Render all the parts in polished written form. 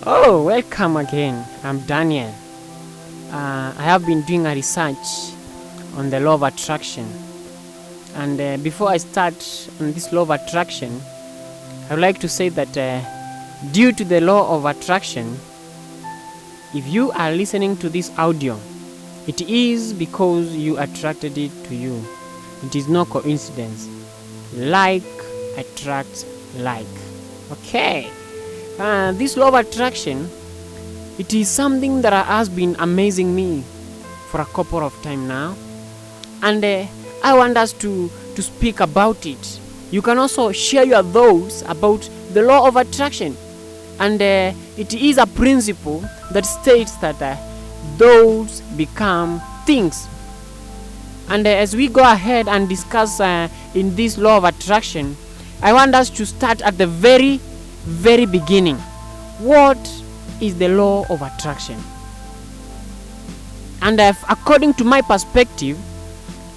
Oh, welcome again. I'm Daniel. I have been doing a research on the law of attraction. And before I start on this law of attraction, I would like to say that due to the law of attraction, if you are listening to this audio, it is because you attracted it to you. It is no coincidence. Like attracts like. Okay. This law of attraction, it is something that has been amazing me for a couple of time now. And I want us to speak about it. You can also share your thoughts about the law of attraction. And it is a principle that states that those become things. And as we go ahead and discuss in this law of attraction, I want us to start at the very beginning. What is the law of attraction? And according to my perspective,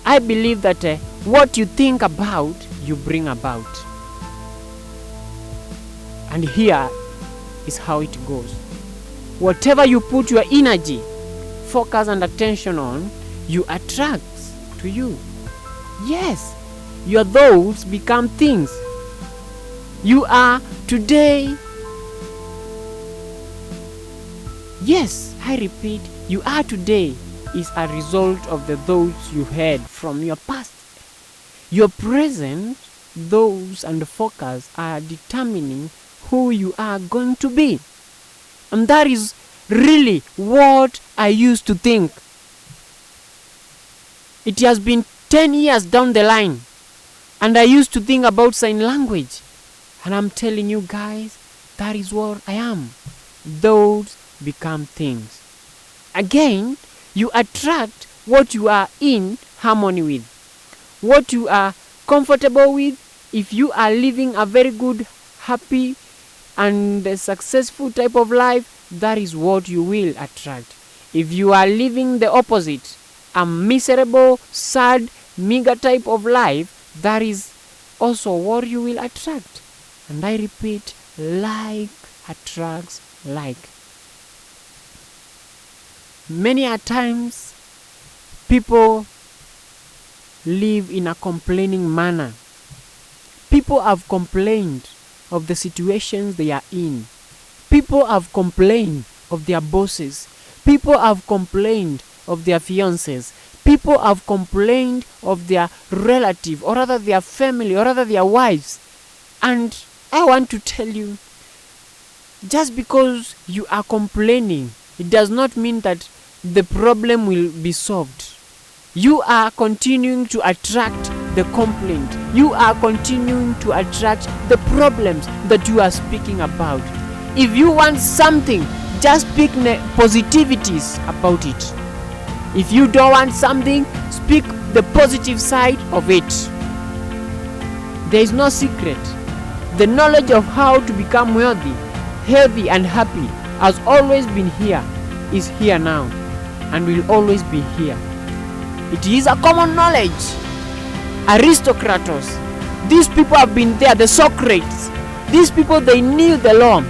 I believe that what you think about, you bring about. And here is how it goes. Whatever you put your energy, focus and attention on, you attract to you. Yes, your thoughts become things. You are today. Yes, I repeat, you are today is a result of the thoughts you had from your past. Your present thoughts and focus are determining who you are going to be. And that is really what I used to think. It has been 10 years down the line, and I used to think about sign language. And I'm telling you guys, that is what I am. Those become things. Again, you attract what you are in harmony with, what you are comfortable with. If you are living a very good, happy, and successful type of life, that is what you will attract. If you are living the opposite, a miserable, sad, meager type of life, that is also what you will attract. And I repeat, like attracts like. Many a times, people live in a complaining manner. People have complained of the situations they are in. People have complained of their bosses. People have complained of their fiancés. People have complained of their relative, or rather their family, or rather their wives. And I want to tell you, just because you are complaining, it does not mean that the problem will be solved. You are continuing to attract the complaint. You are continuing to attract the problems that you are speaking about. If you want something, just speak positivities about it. If you don't want something, speak the positive side of it. There is no secret. The knowledge of how to become wealthy, healthy and happy has always been here, is here now, and will always be here. It is a common knowledge. Aristocratos, these people have been there, the Socrates. These people, they knew the law.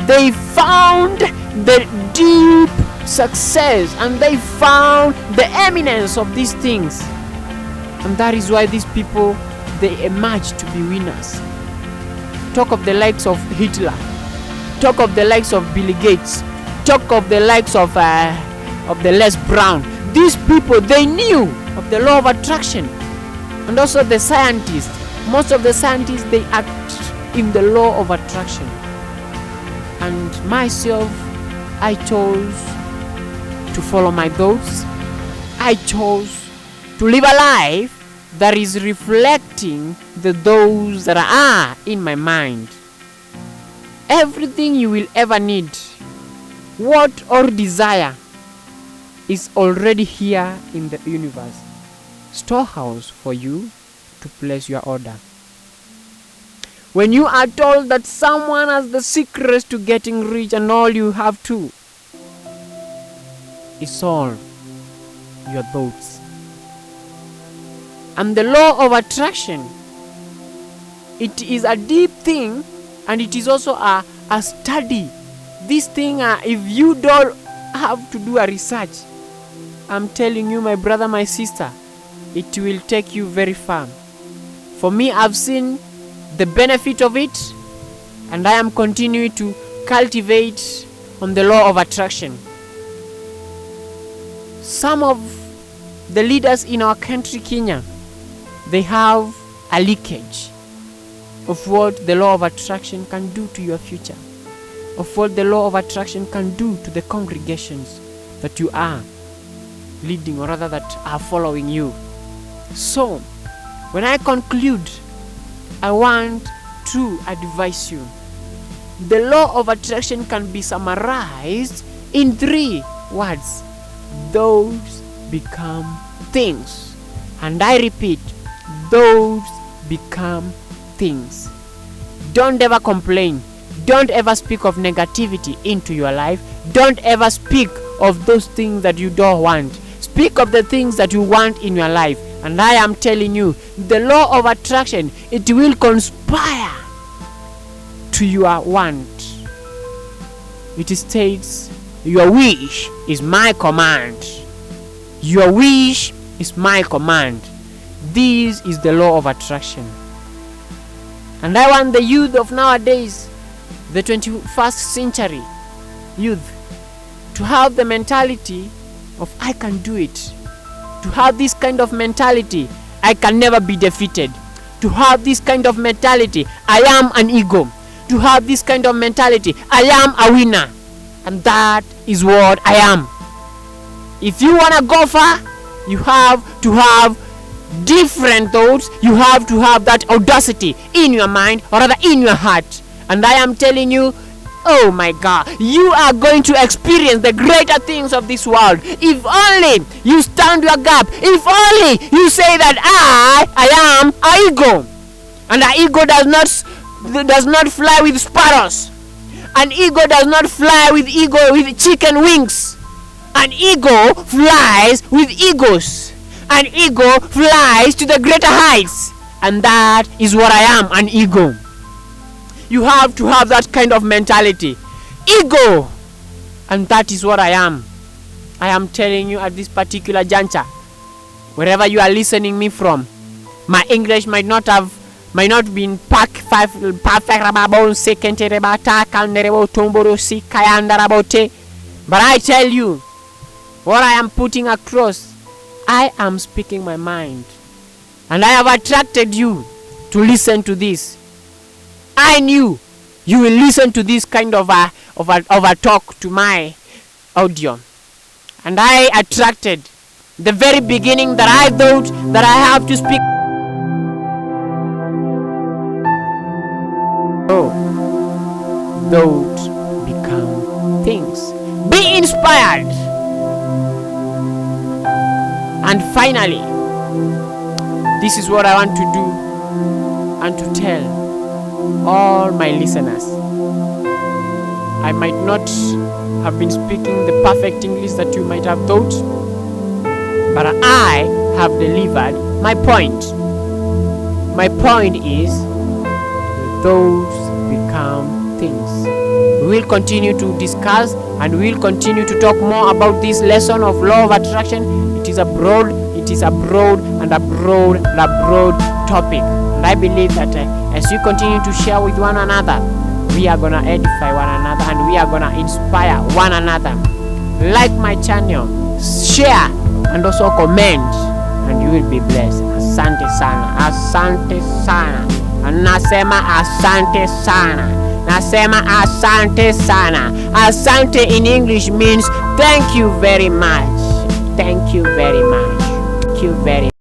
They found the deep success and they found the eminence of these things. And that is why these people, they emerge to be winners. Talk of the likes of Hitler. Talk of the likes of Bill Gates. Talk of the likes of the Les Brown. These people, they knew of the law of attraction. And also the scientists. Most of the scientists, they act in the law of attraction. And myself, I chose to follow my thoughts. I chose to live a life that is reflecting the those that are in my mind. Everything you will ever need, what or desire, is already here in the universe. Storehouse for you to place your order. When you are told that someone has the secrets to getting rich and all you have to is all your thoughts. And the law of attraction, it is a deep thing And it is also a study. This thing, if you don't have to do a research, I'm telling you, my brother, my sister, it will take you very far. For me, I've seen the benefit of it, and I am continuing to cultivate on the law of attraction. Some of the leaders in our country, Kenya, they have a leakage of what the law of attraction can do to your future, of what the law of attraction can do to the congregations that you are leading, or rather that are following you. So, when I conclude, I want to advise you. The law of attraction can be summarized in 3 words. Those become things. And I repeat, those become things. Don't ever complain. Don't ever speak of negativity into your life. Don't ever speak of those things that you don't want. Speak of the things that you want in your life. And I am telling you, the law of attraction, it will conspire to your want. It states, your wish is my command. Your wish is my command. This is the law of attraction. And I want the youth of nowadays, the 21st century youth, to have the mentality of I can do it. To have this kind of mentality, I can never be defeated. To have this kind of mentality, I am an ego. To have this kind of mentality, I am a winner. And that is what I am. If you want to go far, you have to have different thoughts. You have to have that audacity in your mind, or rather in your heart. And I am telling you, oh my God, you are going to experience the greater things of this world. If only you stand your gap. If only you say that I am an ego. And an ego does not fly with sparrows. An ego does not fly with chicken wings. An ego flies with egos. An ego flies to the greater heights. And that is what I am, an ego. You have to have that kind of mentality. Ego. And that is what I am. I am telling you at this particular juncture, wherever you are listening me from, my English might not been perfect. But I tell you, what I am putting across, I am speaking my mind. And I have attracted you to listen to this. I knew you will listen to this kind of a talk to my audio. And I attracted the very beginning that I thought that I have to speak. Oh, those become things. Be inspired. And finally, this is what I want to do and to tell all my listeners. I might not have been speaking the perfect English that you might have thought, but I have delivered my point. My point is, those become things. We will continue to discuss and we will continue to talk more about this lesson of law of attraction. It is a broad topic. And I believe that as we continue to share with one another, we are going to edify one another and we are going to inspire one another. Like my channel, share and also comment, and you will be blessed. Asante sana. Asante sana. Nasema asante sana. Nasema asante sana. Asante in English means thank you very much. Thank you very much. Thank you very much.